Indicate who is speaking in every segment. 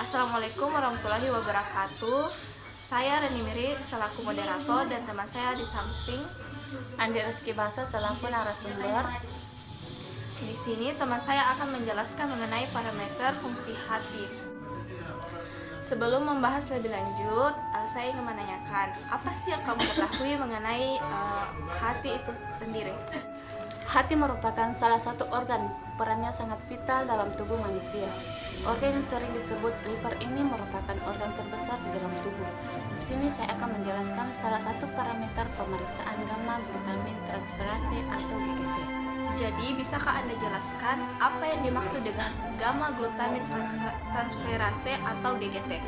Speaker 1: Assalamualaikum warahmatullahi wabarakatuh. Saya Reni Miri selaku moderator dan teman saya di samping
Speaker 2: Andi Rizky Baso selaku narasumber.
Speaker 1: Di sini teman saya akan menjelaskan mengenai parameter fungsi hati. Sebelum membahas lebih lanjut, saya ingin menanyakan, apa sih yang kamu ketahui mengenai hati itu sendiri?
Speaker 2: Hati merupakan salah satu organ, perannya sangat vital dalam tubuh manusia. Organ yang sering disebut liver ini merupakan organ terbesar di dalam tubuh. Di sini saya akan menjelaskan salah satu parameter pemeriksaan gamma glutamin transferase atau GGT.
Speaker 1: Jadi, bisakah Anda jelaskan apa yang dimaksud dengan gamma glutamin transferase atau GGT?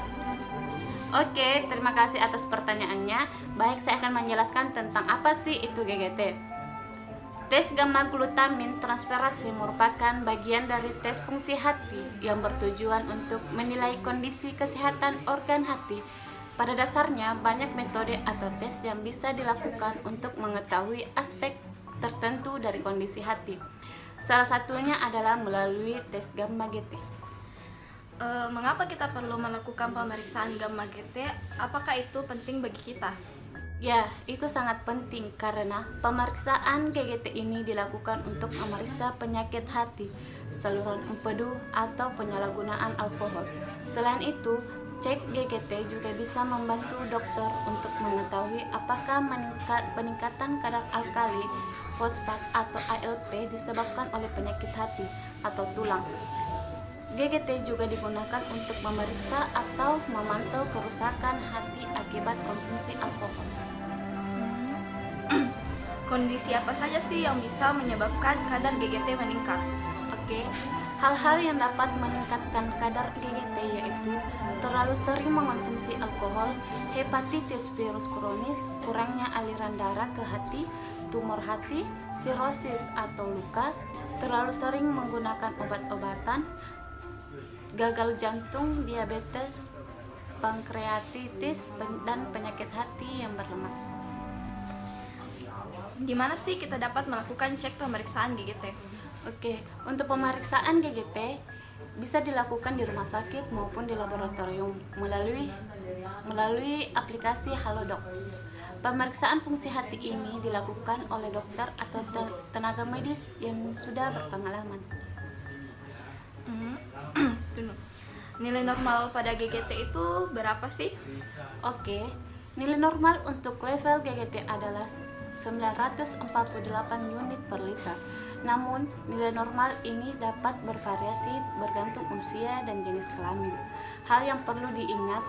Speaker 2: Oke, terima kasih atas pertanyaannya. Baik, saya akan menjelaskan tentang apa sih itu GGT. Tes gamma glutamin transferase merupakan bagian dari tes fungsi hati yang bertujuan untuk menilai kondisi kesehatan organ hati. Pada dasarnya, banyak metode atau tes yang bisa dilakukan untuk mengetahui aspek tertentu dari kondisi hati. Salah satunya adalah melalui tes gamma GT.
Speaker 1: Mengapa kita perlu melakukan pemeriksaan gamma GT? Apakah itu penting bagi kita?
Speaker 2: Ya, itu sangat penting karena pemeriksaan GGT ini dilakukan untuk memeriksa penyakit hati, saluran empedu, atau penyalahgunaan alkohol. Selain itu, cek GGT juga bisa membantu dokter untuk mengetahui apakah peningkatan kadar alkali, fosfat, atau ALP disebabkan oleh penyakit hati atau tulang. GGT juga digunakan untuk memeriksa atau memantau kerusakan hati akibat konsumsi alkohol.
Speaker 1: Kondisi apa saja sih yang bisa menyebabkan kadar GGT meningkat?
Speaker 2: Oke, hal-hal yang dapat meningkatkan kadar GGT yaitu terlalu sering mengonsumsi alkohol, hepatitis virus kronis, kurangnya aliran darah ke hati, tumor hati, sirosis atau luka, terlalu sering menggunakan obat-obatan, gagal jantung, diabetes, pankreatitis, dan penyakit hati yang berlemak.
Speaker 1: Di mana sih kita dapat melakukan cek pemeriksaan GGT?
Speaker 2: Oke, untuk pemeriksaan GGT bisa dilakukan di rumah sakit maupun di laboratorium melalui aplikasi Halodoc. Pemeriksaan fungsi hati ini dilakukan oleh dokter atau tenaga medis yang sudah berpengalaman.
Speaker 1: Nilai normal pada GGT itu berapa sih?
Speaker 2: Oke, nilai normal untuk level GGT adalah 948 unit per liter. Namun, nilai normal ini dapat bervariasi bergantung usia dan jenis kelamin. Hal yang perlu diingat,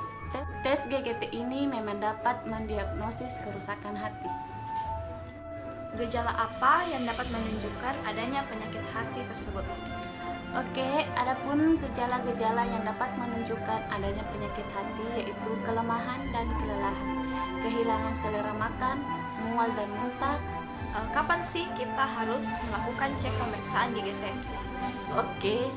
Speaker 2: tes GGT ini memang dapat mendiagnosis kerusakan hati.
Speaker 1: Gejala apa yang dapat menunjukkan adanya penyakit hati tersebut?
Speaker 2: Oke, adapun gejala-gejala yang dapat menunjukkan adanya penyakit hati yaitu kelemahan dan kelelahan, kehilangan selera makan, mual dan muntah.
Speaker 1: Kapan sih kita harus melakukan cek pemeriksaan GGT?
Speaker 2: Oke,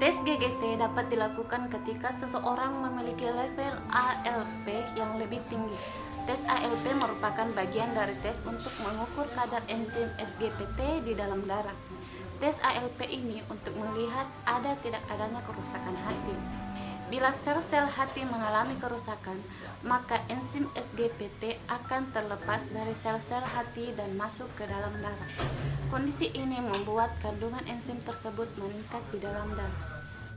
Speaker 2: tes GGT dapat dilakukan ketika seseorang memiliki level ALP yang lebih tinggi. Tes ALP merupakan bagian dari tes untuk mengukur kadar enzim SGPT di dalam darah. Tes ALP ini untuk melihat ada tidak adanya kerusakan hati. Bila sel-sel hati mengalami kerusakan, maka enzim SGPT akan terlepas dari sel-sel hati dan masuk ke dalam darah. Kondisi ini membuat kandungan enzim tersebut meningkat di dalam darah.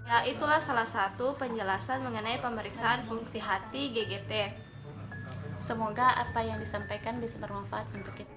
Speaker 1: Ya, itulah salah satu penjelasan mengenai pemeriksaan fungsi hati GGT.
Speaker 2: Semoga apa yang disampaikan bisa bermanfaat untuk kita.